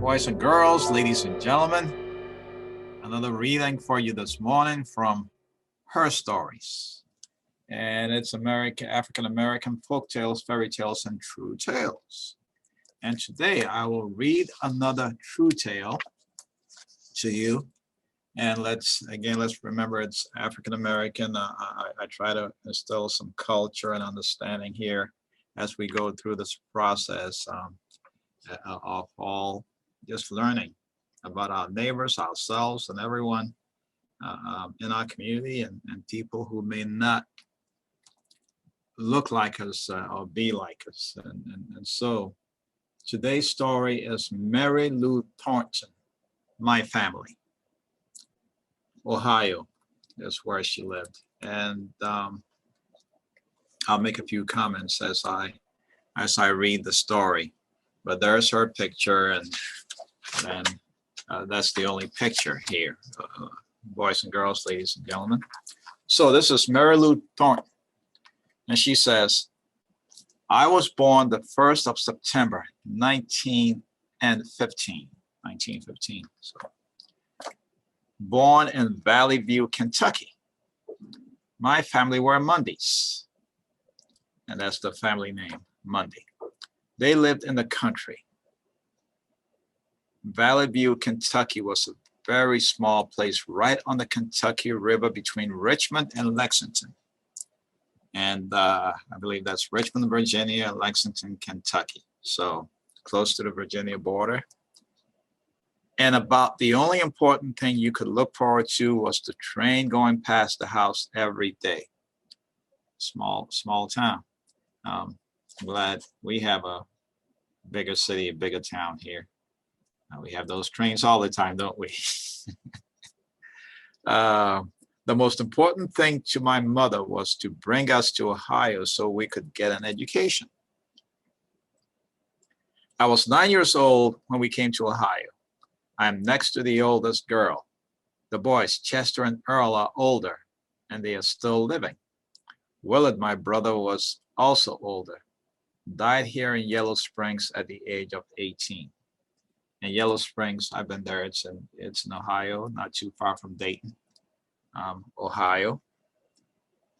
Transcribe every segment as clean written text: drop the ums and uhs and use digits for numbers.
Boys and girls, ladies and gentlemen, another reading for you this morning from Herstories. And it's African-American folk tales, fairy tales, and true tales. And today I will read another true tale to you. And let's remember it's African-American. I try to instill some culture and understanding here as we go through this process of all just learning about our neighbors, ourselves, and everyone in our community, and people who may not look like us or be like us. And so today's story is Mary Lou Thornton, My Family. Ohio is where she lived. And I'll make a few comments as I read the story. But there's her picture, and that's the only picture here, boys and girls, ladies and gentlemen. So this is Mary Lou Thornton, and she says, I was born the 1st of September, 1915. So, born in Valley View, Kentucky. My family were Mundys, and that's the family name, Mundy. They lived in the country. Valley View, Kentucky was a very small place right on the Kentucky River between Richmond and Lexington. And I believe that's Richmond, Virginia, and Lexington, Kentucky. So close to the Virginia border. And about the only important thing you could look forward to was the train going past the house every day. Small town. I'm glad we have a bigger city, a bigger town here. We have those trains all the time, don't we? The most important thing to my mother was to bring us to Ohio so we could get an education. I was 9 years old when we came to Ohio. I'm next to the oldest girl. The boys, Chester and Earl, are older, and they are still living. Willard, my brother, was also older. Died here in Yellow Springs at the age of 18. In Yellow Springs, I've been there. It's in Ohio, not too far from Dayton, Ohio.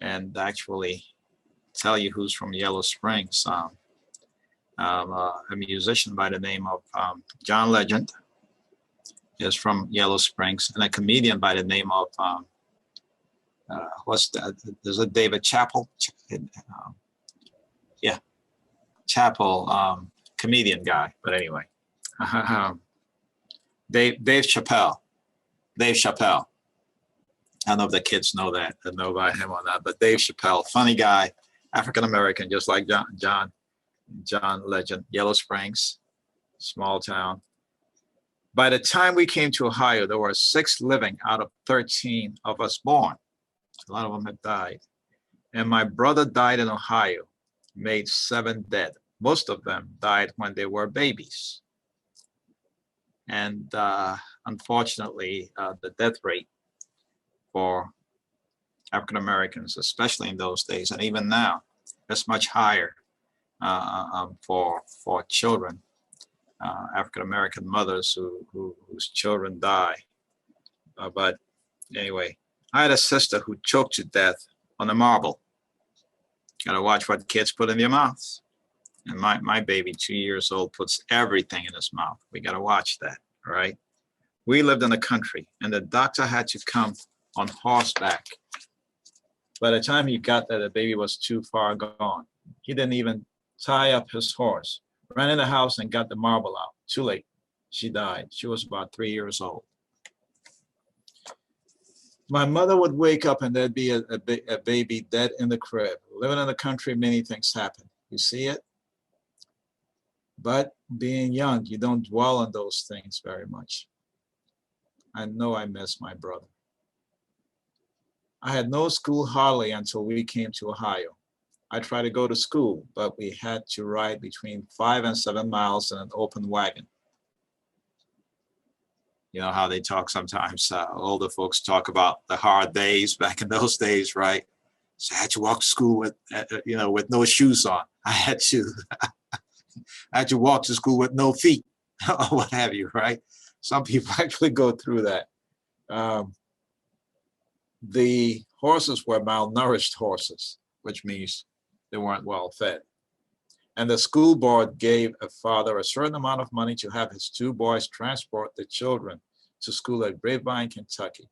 And actually, tell you who's from Yellow Springs. A musician by the name of John Legend is from Yellow Springs, and a comedian by the name of there's a David Chappell. Chappell, comedian guy, but anyway. Dave Chappelle. I don't know if the kids know about him or not, but Dave Chappelle, funny guy, African-American, just like John Legend. Yellow Springs, small town. By the time we came to Ohio, there were 6 living out of 13 of us born. A lot of them had died. And my brother died in Ohio, made 7 dead. Most of them died when they were babies. And unfortunately, the death rate for African Americans, especially in those days, and even now, is much higher for children, African American mothers whose children die. But anyway, I had a sister who choked to death on a marble. Gotta watch what kids put in their mouths. And my baby, 2 years old, puts everything in his mouth. We got to watch that, all right? We lived in the country, and the doctor had to come on horseback. By the time he got there, the baby was too far gone. He didn't even tie up his horse. Ran in the house and got the marble out. Too late. She died. She was about 3 years old. My mother would wake up and there'd be a baby dead in the crib. Living in the country, many things happen. You see it? But being young, you don't dwell on those things very much. I know I miss my brother. I had no school hardly until we came to Ohio. I tried to go to school, but we had to ride between 5 and 7 miles in an open wagon. You know how they talk sometimes, older folks talk about the hard days back in those days, right? So I had to walk to school with no shoes on. I had to walk to school with no feet. or what have you, right? Some people actually go through that. The horses were malnourished horses, which means they weren't well fed. And the school board gave a father a certain amount of money to have his two boys transport the children to school at Grapevine, Kentucky.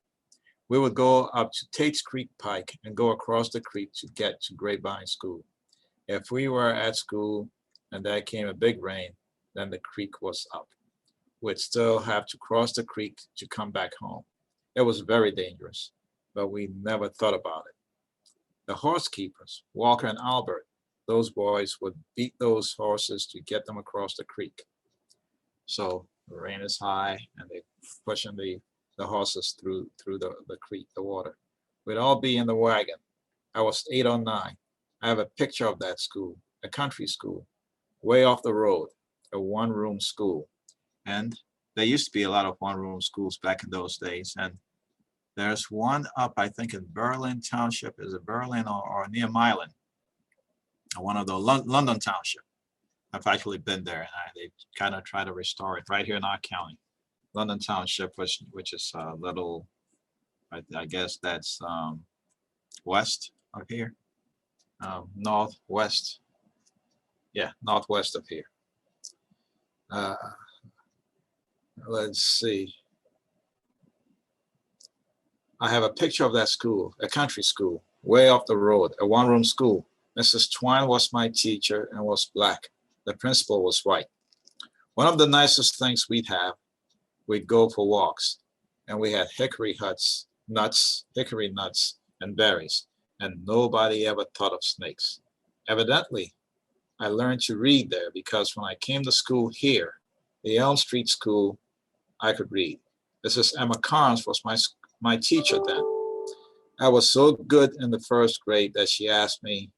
We would go up to Tate's Creek Pike and go across the creek to get to Grapevine School. If we were at school and there came a big rain, then the creek was up. We'd still have to cross the creek to come back home. It was very dangerous, but we never thought about it. The horse keepers, Walker and Albert, those boys would beat those horses to get them across the creek. So the rain is high and they're pushing the horses through the creek, the water. We'd all be in the wagon. I was 8 or 9. I have a picture of that school, a country school, way off the road, a one-room school. And there used to be a lot of one-room schools back in those days. And there's one up, I think, in Berlin Township. Is it Berlin or near Milan? One of the London Township. I've actually been there, and they kind of try to restore it right here in our county. London Township, which is a little, I guess that's west of here, northwest. Yeah, northwest of here. Let's see. I have a picture of that school, a country school, way off the road, a one-room school. Mrs. Twine was my teacher and was black. The principal was white. One of the nicest things we'd go for walks, and we had hickory nuts, and berries, and nobody ever thought of snakes. Evidently, I learned to read there because when I came to school here, the Elm Street School, I could read. Mrs. Emma Carnes was my teacher then. I was so good in the first grade that she asked me,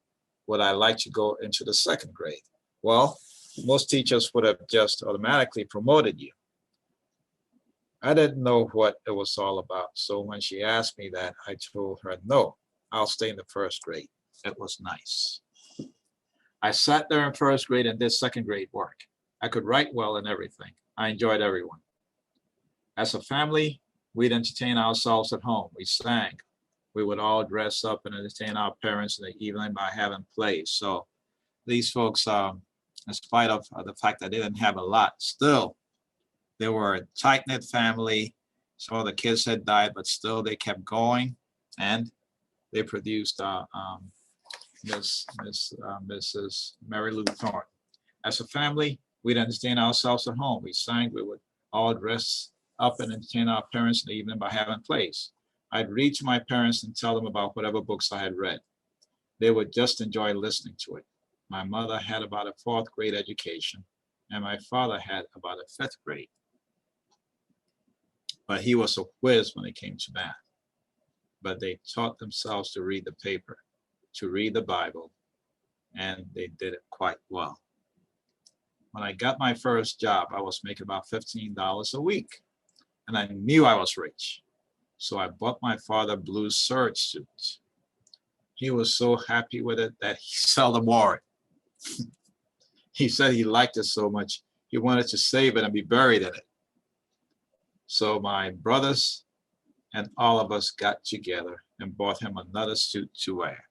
would I like to go into the second grade? Well, most teachers would have just automatically promoted you. I didn't know what it was all about. So when she asked me that, I told her, no, I'll stay in the first grade. It was nice. I sat there in first grade and did second grade work. I could write well and everything. I enjoyed everyone. As a family, we'd entertain ourselves at home. We sang. We would all dress up and entertain our parents in the evening by having plays. So these folks, in spite of the fact that they didn't have a lot, still, they were a tight-knit family. Some of the kids had died, but still they kept going, and they produced Mrs. Mary Lou Thornton. As a family, we'd entertain ourselves at home. We sang. We would all dress up and entertain our parents in the evening by having plays. I'd read to my parents and tell them about whatever books I had read. They would just enjoy listening to it. My mother had about a 4th grade education, and my father had about a 5th grade. But he was a whiz when it came to math. But they taught themselves to read the paper, to read the Bible, and they did it quite well. When I got my first job, I was making about $15 a week, and I knew I was rich. So I bought my father blue serge suits. He was so happy with it that he seldom wore it. He said he liked it so much, he wanted to save it and be buried in it. So my brothers and all of us got together and bought him another suit to wear.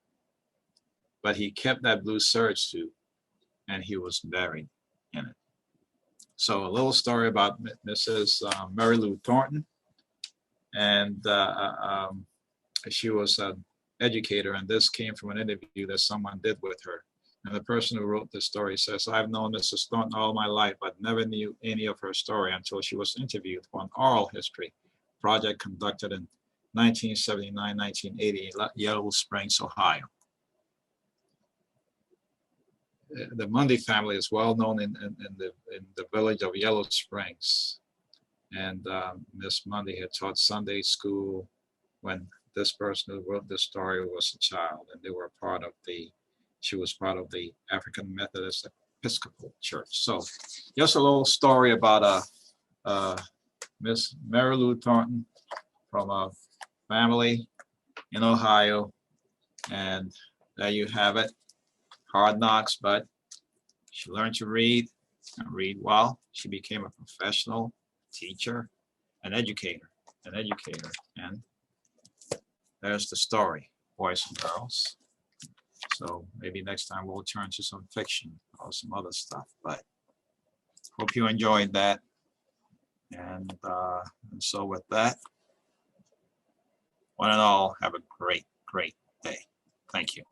But he kept that blue serge suit and he was buried in it. So a little story about Mrs. Mary Lou Thornton. And she was an educator, and this came from an interview that someone did with her. And the person who wrote this story says, I've known Mrs. Thornton all my life, but never knew any of her story until she was interviewed for an oral history project conducted in 1979-1980 in Yellow Springs, Ohio. The Mundy family is well known in the village of Yellow Springs. And Miss Mundy had taught Sunday school when this person who wrote this story was a child, and they were she was part of the African Methodist Episcopal Church. So just a little story about Miss Mary Lou Thornton from a family in Ohio. And there you have it. Hard knocks, but she learned to read and read well. She became a professional teacher, an educator, and there's the story, boys and girls. So maybe next time we'll turn to some fiction or some other stuff, but hope you enjoyed that. And so with that, one and all, have a great day. Thank you.